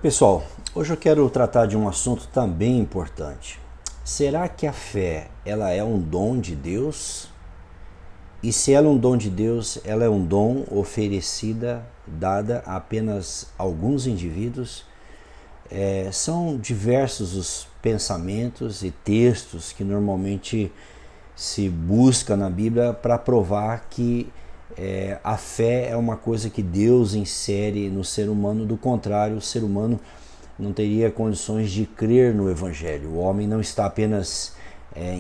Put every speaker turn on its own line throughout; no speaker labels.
Pessoal, hoje eu quero tratar de um assunto também importante. Será que a fé, ela é um dom de Deus? E se ela é um dom de Deus, ela é um dom oferecida, dada a apenas alguns indivíduos? São diversos os pensamentos e textos que normalmente se busca na Bíblia para provar que a fé é uma coisa que Deus insere no ser humano. Do contrário, o ser humano não teria condições de crer no Evangelho. O homem não está apenas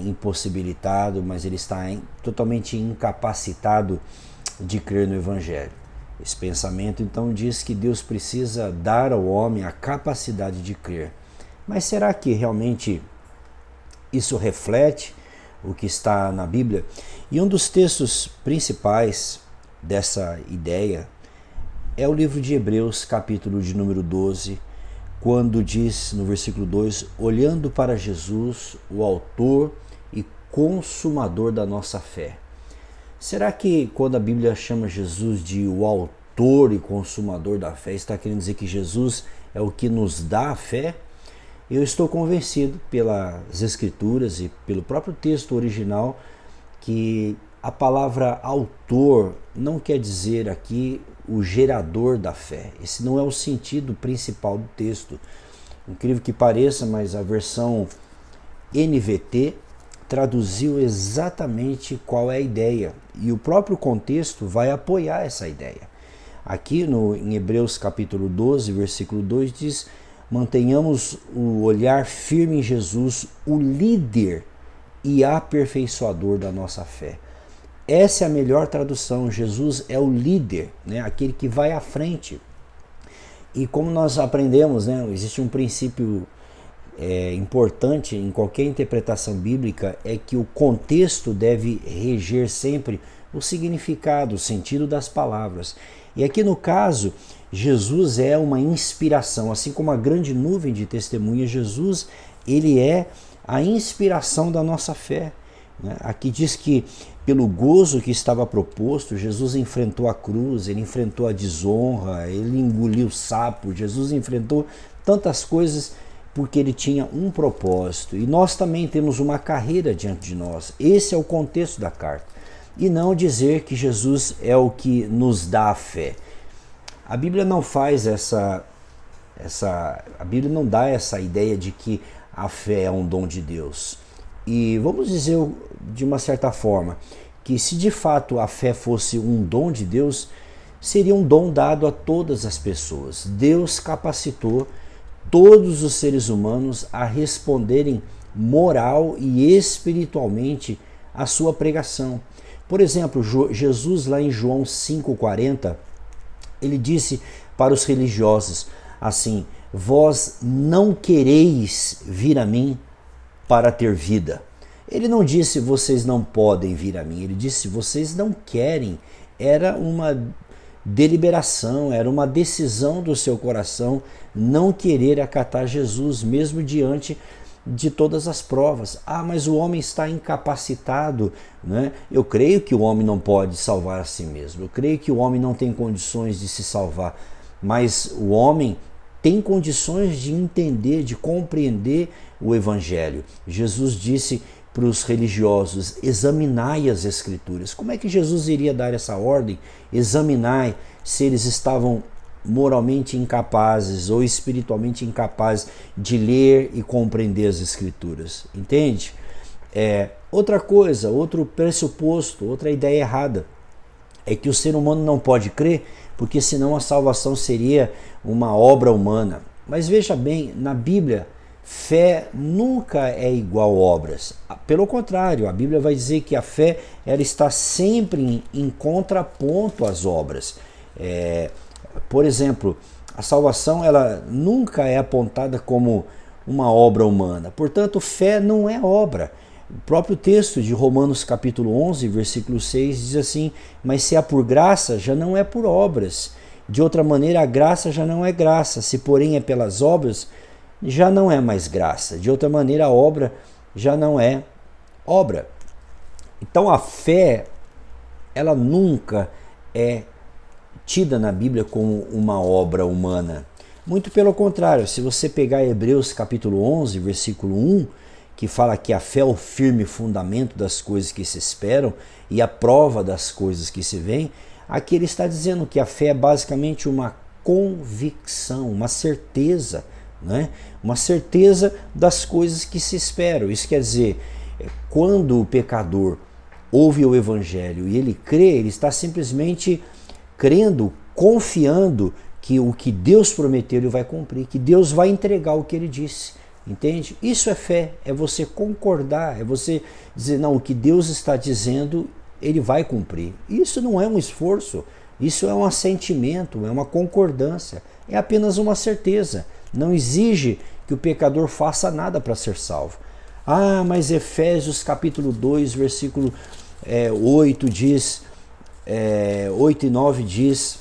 impossibilitado, mas ele está totalmente incapacitado de crer no Evangelho. Esse pensamento então diz que Deus precisa dar ao homem a capacidade de crer. Mas será que realmente isso reflete o que está na Bíblia? E um dos textos principais dessa ideia é o livro de Hebreus, capítulo de número 12, quando diz no versículo 2: olhando para Jesus, o autor e consumador da nossa fé. Será que quando a Bíblia chama Jesus de o autor e consumador da fé, está querendo dizer que Jesus é o que nos dá a fé? Eu estou convencido pelas Escrituras e pelo próprio texto original que a palavra autor não quer dizer aqui o gerador da fé. Esse não é o sentido principal do texto. Incrível que pareça, mas a versão NVT traduziu exatamente qual é a ideia. E o próprio contexto vai apoiar essa ideia. Aqui em Hebreus capítulo 12, versículo 2 diz: mantenhamos o olhar firme em Jesus, o líder e aperfeiçoador da nossa fé. Essa é a melhor tradução. Jesus é o líder, né? Aquele que vai à frente. E como nós aprendemos, né? Existe um princípio importante em qualquer interpretação bíblica, é que o contexto deve reger sempre o significado, o sentido das palavras. E aqui no caso, Jesus é uma inspiração, assim como a grande nuvem de testemunhas. Jesus, ele é a inspiração da nossa fé. Aqui diz que pelo gozo que estava proposto, Jesus enfrentou a cruz, ele enfrentou a desonra, ele engoliu o sapo, Jesus enfrentou tantas coisas porque ele tinha um propósito. E nós também temos uma carreira diante de nós. Esse é o contexto da carta. E não dizer que Jesus é o que nos dá a fé. A Bíblia não faz a Bíblia não dá essa ideia de que a fé é um dom de Deus. E vamos dizer de uma certa forma que se de fato a fé fosse um dom de Deus, seria um dom dado a todas as pessoas. Deus capacitou todos os seres humanos a responderem moral e espiritualmente à sua pregação. Por exemplo, Jesus lá em João 5,40, ele disse para os religiosos assim: vós não quereis vir a mim para ter vida. Ele não disse vocês não podem vir a mim, ele disse vocês não querem. Era uma deliberação, era uma decisão do seu coração não querer acatar Jesus, mesmo diante de todas as provas. Ah, mas o homem está incapacitado, né? Eu creio que o homem não pode salvar a si mesmo, eu creio que o homem não tem condições de se salvar, mas o homem tem condições de entender, de compreender o Evangelho. Jesus disse para os religiosos: examinai as Escrituras. Como é que Jesus iria dar essa ordem? Examinai, se eles estavam moralmente incapazes ou espiritualmente incapazes de ler e compreender as Escrituras. Entende? Outra coisa, outro pressuposto, outra ideia errada é que o ser humano não pode crer, porque senão a salvação seria uma obra humana. Mas veja bem, na Bíblia, fé nunca é igual a obras. Pelo contrário, a Bíblia vai dizer que a fé ela está sempre em contraponto às obras. Por exemplo, a salvação ela nunca é apontada como uma obra humana. Portanto, fé não é obra. O próprio texto de Romanos capítulo 11, versículo 6 diz assim: mas se é por graça, já não é por obras. De outra maneira, a graça já não é graça. Se porém é pelas obras, já não é mais graça. De outra maneira, a obra já não é obra. Então a fé, ela nunca é tida na Bíblia como uma obra humana. Muito pelo contrário, se você pegar Hebreus capítulo 11, versículo 1, que fala que a fé é o firme fundamento das coisas que se esperam e a prova das coisas que se veem, aqui ele está dizendo que a fé é basicamente uma convicção, uma certeza, né? Uma certeza das coisas que se esperam. Isso quer dizer, quando o pecador ouve o evangelho e ele crê, ele está simplesmente crendo, confiando que o que Deus prometeu ele vai cumprir, que Deus vai entregar o que ele disse. Entende? Isso é fé, é você concordar, é você dizer, não, o que Deus está dizendo, ele vai cumprir. Isso não é um esforço, isso é um assentimento, é uma concordância, é apenas uma certeza. Não exige que o pecador faça nada para ser salvo. Ah, mas Efésios capítulo 2, versículo 8 diz, 8 e 9 diz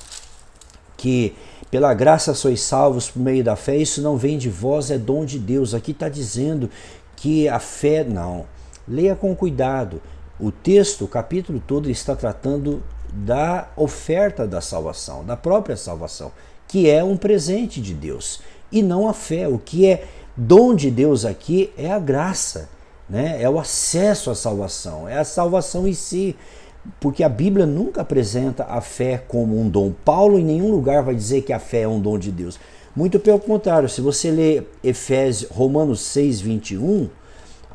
que pela graça sois salvos por meio da fé, isso não vem de vós, é dom de Deus. Aqui está dizendo que a fé, não. Leia com cuidado. O texto, o capítulo todo, está tratando da oferta da salvação, da própria salvação, que é um presente de Deus, e não a fé. O que é dom de Deus aqui é a graça, né? É o acesso à salvação, é a salvação em si. Porque a Bíblia nunca apresenta a fé como um dom. Paulo em nenhum lugar vai dizer que a fé é um dom de Deus. Muito pelo contrário, se você ler Romanos 6, 21,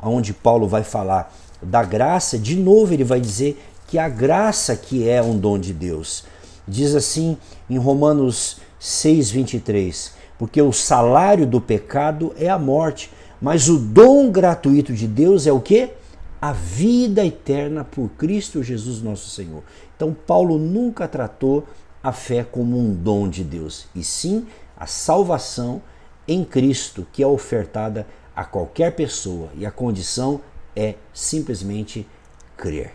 onde Paulo vai falar da graça, de novo ele vai dizer que a graça que é um dom de Deus. Diz assim em Romanos 6, 23, porque o salário do pecado é a morte, mas o dom gratuito de Deus é o quê? A vida eterna por Cristo Jesus nosso Senhor. Então Paulo nunca tratou a fé como um dom de Deus, e sim a salvação em Cristo, que é ofertada a qualquer pessoa, e a condição é simplesmente crer.